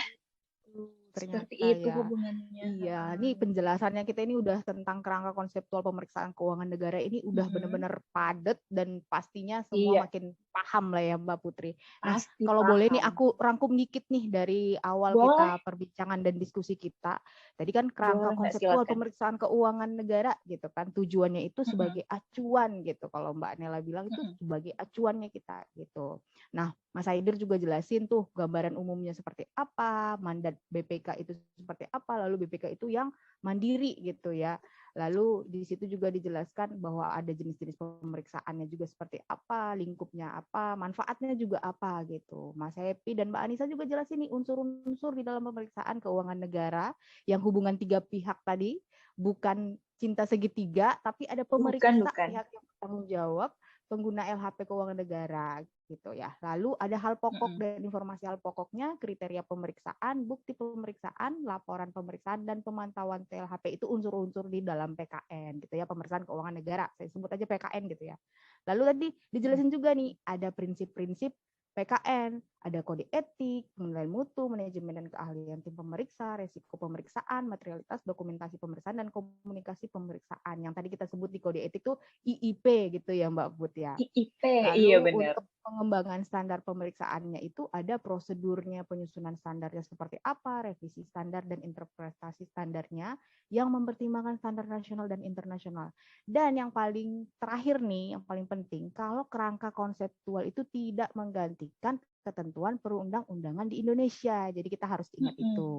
Ternyata seperti itu ya. hubungannya. Iya, ini penjelasannya kita ini udah tentang kerangka konseptual pemeriksaan keuangan negara ini udah benar-benar padat dan pastinya semua makin paham lah ya Mbak Putri. Nah, kalau boleh nih aku rangkum dikit nih dari awal kita perbincangan dan diskusi kita. Tadi kan kerangka konseptual pemeriksaan keuangan negara gitu kan, tujuannya itu sebagai acuan gitu. Kalau Mbak Nela bilang itu sebagai acuannya kita gitu. Nah, Mas Haidir juga jelasin tuh gambaran umumnya seperti apa, mandat BPK itu seperti apa, lalu BPK itu yang mandiri gitu ya. Lalu di situ juga dijelaskan bahwa ada jenis-jenis pemeriksaannya juga seperti apa, lingkupnya apa, manfaatnya juga apa gitu. Mas Happy dan Mbak Anissa juga jelasin nih unsur-unsur di dalam pemeriksaan keuangan negara yang hubungan tiga pihak tadi, bukan cinta segitiga, tapi ada pemeriksa pihak yang bertanggung jawab, pengguna LHP keuangan negara gitu ya. Lalu ada hal pokok dan informasi hal pokoknya, kriteria pemeriksaan, bukti pemeriksaan, laporan pemeriksaan dan pemantauan TLHP itu unsur-unsur di dalam PKN gitu ya, pemeriksaan keuangan negara. Saya sebut aja PKN gitu ya. Lalu tadi dijelasin juga nih ada prinsip-prinsip PKN, Ada kode etik, penilaian mutu, manajemen dan keahlian tim pemeriksa, resiko pemeriksaan, materialitas, dokumentasi pemeriksaan, dan komunikasi pemeriksaan. Yang tadi kita sebut di kode etik itu IIP gitu ya Mbak Put ya. IIP, Lalu iya benar. untuk pengembangan standar pemeriksaannya itu ada prosedurnya, penyusunan standarnya seperti apa, revisi standar dan interpretasi standarnya yang mempertimbangkan standar nasional dan internasional. Dan yang paling terakhir nih, yang paling penting, kalau kerangka konseptual itu tidak menggantikan ketentuan perundang-undangan di Indonesia. Jadi kita harus ingat itu.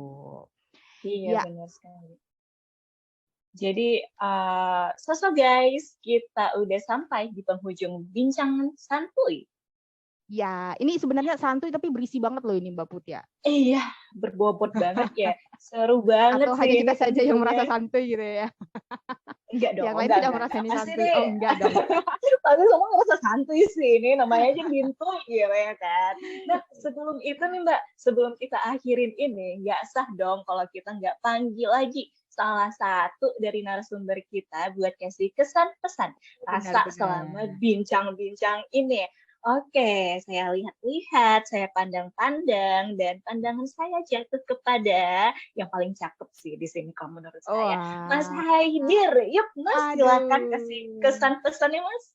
Iya, benar sekali. Jadi, so guys, kita udah sampai di penghujung bincang santuy. Ya, ini sebenarnya santuy tapi berisi banget loh ini Mbak Put ya. Iya, berbobot banget ya. Seru banget Atau sih. hanya kita ini saja yang tentunya. merasa santuy gitu ya. Enggak dong. Yang lain enggak, tidak enggak, merasa ini Pasti santuy. nih. Oh, enggak dong. Pasti semua ngerasa santuy sih ini. Namanya aja bintuy gitu ya kan. Nah, sebelum itu nih Mbak, sebelum kita akhirin ini, nggak sah dong kalau kita nggak panggil lagi salah satu dari narasumber kita buat kasih kesan pesan rasa selama bincang-bincang ini. Oke, saya lihat-lihat, saya pandang-pandang, dan pandangan saya jatuh kepada yang paling cakep sih di sini kalau menurut saya. Mas Haidir, yuk Mas, silakan kasih kesan pesannya Mas.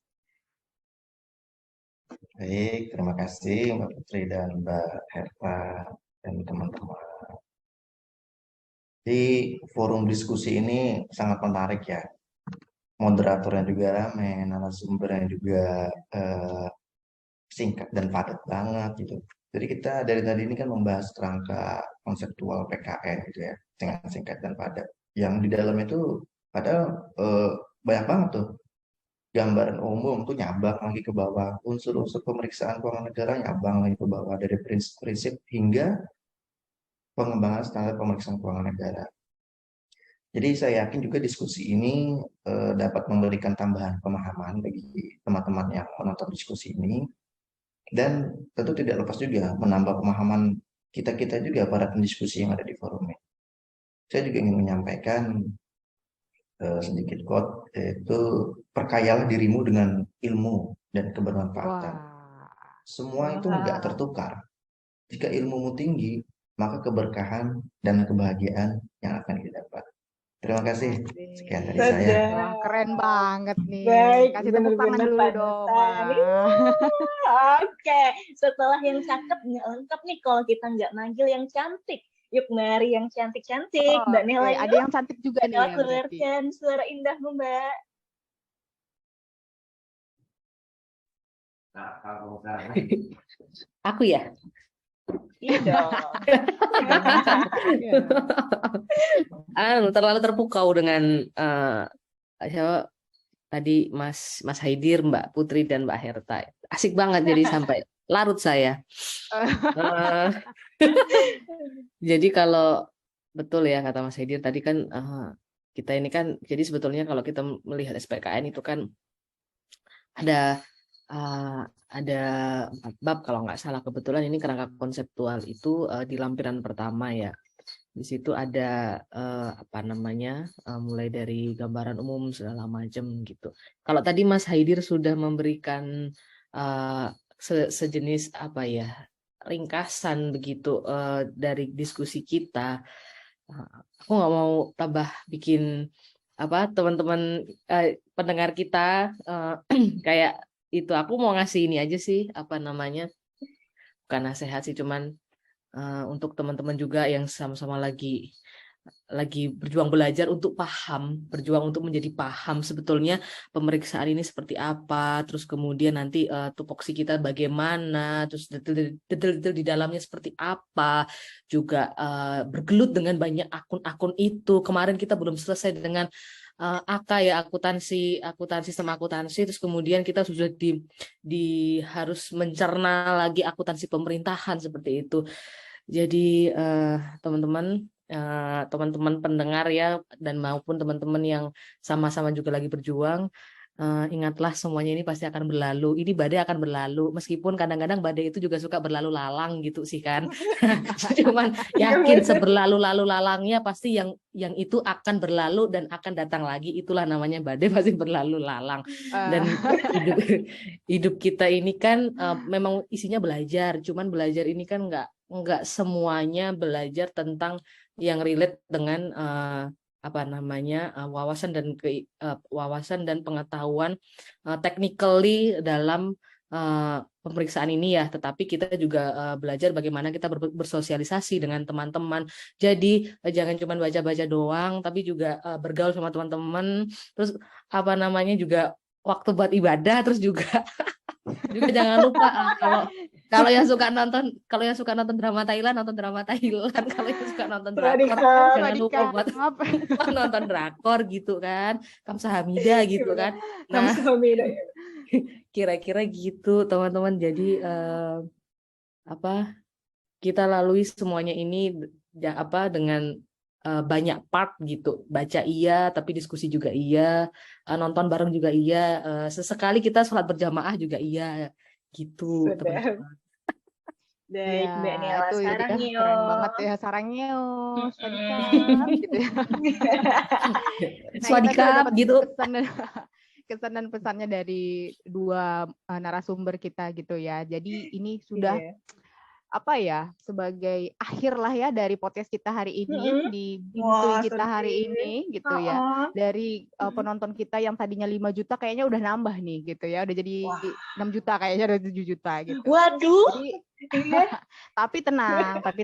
Baik, terima kasih Mbak Putri dan Mbak Herta dan teman-teman. Di forum diskusi ini sangat menarik ya. Moderatornya juga ramai, narasumbernya juga singkat dan padat banget gitu. Jadi kita dari tadi ini kan membahas kerangka konseptual PKN gitu ya, dengan singkat dan padat. Yang di dalam itu padahal banyak banget tuh gambaran umum tuh nyabang lagi ke bawah, unsur-unsur pemeriksaan keuangan negara nyabang lagi ke bawah dari prinsip-prinsip hingga pengembangan standar pemeriksaan keuangan negara. Jadi saya yakin juga diskusi ini dapat memberikan tambahan pemahaman bagi teman-teman yang menonton diskusi ini. Dan tentu tidak lepas juga menambah pemahaman kita-kita juga para pendiskusi yang ada di forum ini. Saya juga ingin menyampaikan sedikit quote, yaitu perkayalah dirimu dengan ilmu dan kebermanfaatan. Semua itu enggak tertukar. Jika ilmumu tinggi, maka keberkahan dan kebahagiaan yang akan didapat. Terima kasih. Sekian dari saya. Wah, keren banget nih. Baik, Kasih tepuk tangan dulu dong. Oke, setelah yang cakep nggak lengkap nih kalau kita nggak manggil yang cantik. Yuk mari yang cantik-cantik, Mbak Nela. Ada yang cantik juga nih. Nela, keluarkan suara indahmu, Mbak. Aku ya? Iya dong. Terlalu terpukau dengan siapa tadi Mas Haidir, Mbak Putri dan Mbak Herta. Asik banget jadi sampai larut saya. Jadi kalau betul ya kata Mas Haidir tadi kan kita ini kan jadi sebetulnya kalau kita melihat SPKN itu kan ada 4 bab kalau nggak salah, kebetulan ini kerangka konseptual itu di lampiran pertama ya. Di situ ada mulai dari gambaran umum segala macam gitu. Kalau tadi Mas Haidir sudah memberikan sejenis ringkasan begitu dari diskusi kita, aku nggak mau tambah bikin teman-teman pendengar kita kayak itu. Aku mau ngasih ini aja sih bukan nasihat sih, cuman untuk teman-teman juga yang sama-sama lagi berjuang belajar untuk berjuang untuk menjadi paham sebetulnya pemeriksaan ini seperti apa, terus kemudian nanti tupoksi kita bagaimana, terus detail-detail di dalamnya seperti apa, juga bergelut dengan banyak akun-akun itu. Kemarin kita belum selesai dengan AK ya, akuntansi sistem akuntansi, terus kemudian kita sudah harus mencerna lagi akuntansi pemerintahan seperti itu. Jadi teman-teman pendengar ya, dan maupun teman-teman yang sama-sama juga lagi berjuang, ingatlah semuanya ini pasti akan berlalu. Ini badai akan berlalu. Meskipun kadang-kadang badai itu juga suka berlalu lalang gitu sih kan. Cuman yakin seberlalu-lalu lalangnya pasti yang itu akan berlalu dan akan datang lagi. Itulah namanya badai, pasti berlalu lalang. Dan hidup kita ini kan memang isinya belajar. Cuman belajar ini kan nggak semuanya belajar tentang yang relate dengan wawasan dan pengetahuan technically dalam pemeriksaan ini ya, tetapi kita juga belajar bagaimana kita bersosialisasi dengan teman-teman. Jadi jangan cuma baca-baca doang, tapi juga bergaul sama teman-teman. Terus juga waktu buat ibadah, terus juga juga jangan lupa kalau yang suka nonton drama Thailand, nonton drama Thailand. Kalau yang suka nonton drakor jangan lupa buat nonton drakor gitu kan, Kamsahamnida gitu kan. Nah, kira-kira gitu teman-teman. Jadi kita lalui semuanya ini dengan banyak part gitu. Baca iya, tapi diskusi juga iya, nonton bareng juga iya, sesekali kita sholat berjamaah juga iya gitu teman-teman. Baik, ya, Mbak Nela, sarangnya keren banget ya, sarangnya gitu ya. Swadikap gitu. Kesan dan pesannya dari dua narasumber kita gitu ya. Jadi ini sudah sebagai akhir lah ya dari podcast kita hari ini, di Bintui kita hari ini gitu ya. Dari penonton kita yang tadinya 5 juta kayaknya udah nambah nih gitu ya, udah jadi 6 juta kayaknya, udah 7 juta gitu. Waduh. Jadi, tapi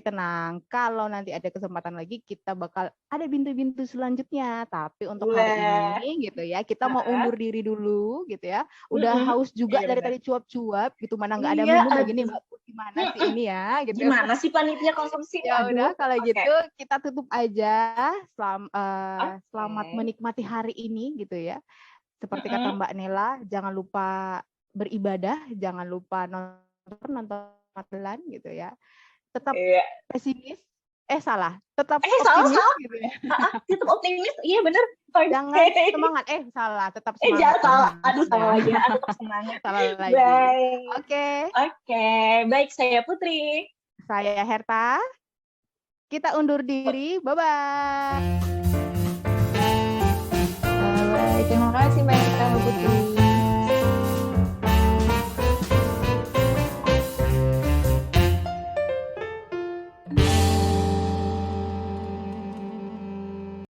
tenang, kalau nanti ada kesempatan lagi kita bakal ada bintu-bintu selanjutnya. Tapi untuk hari ini gitu ya, kita mau undur diri dulu gitu ya. Udah haus juga dari tadi cuap-cuap gitu, mana nggak ada minum lagi nih Mbak Putri, gimana sih ini ya gitu. Gimana sih panitia konsumsi? Ya udah kalau gitu kita tutup aja. Selamat menikmati hari ini gitu ya. Seperti kata Mbak Nela, jangan lupa beribadah, jangan lupa nonton Matelan gitu ya. Tetap pesimis. Tetap optimis gitu ya. Tetap optimis. Iya benar. Jangan semangat. Tetap semangat. Jangan salah. Aduh, salah lagi. Tetap semangat. Salah lagi. Oke. Baik, saya Putri. Saya Herta. Kita undur diri. Bye-bye. Terima kasih Mbak Putri.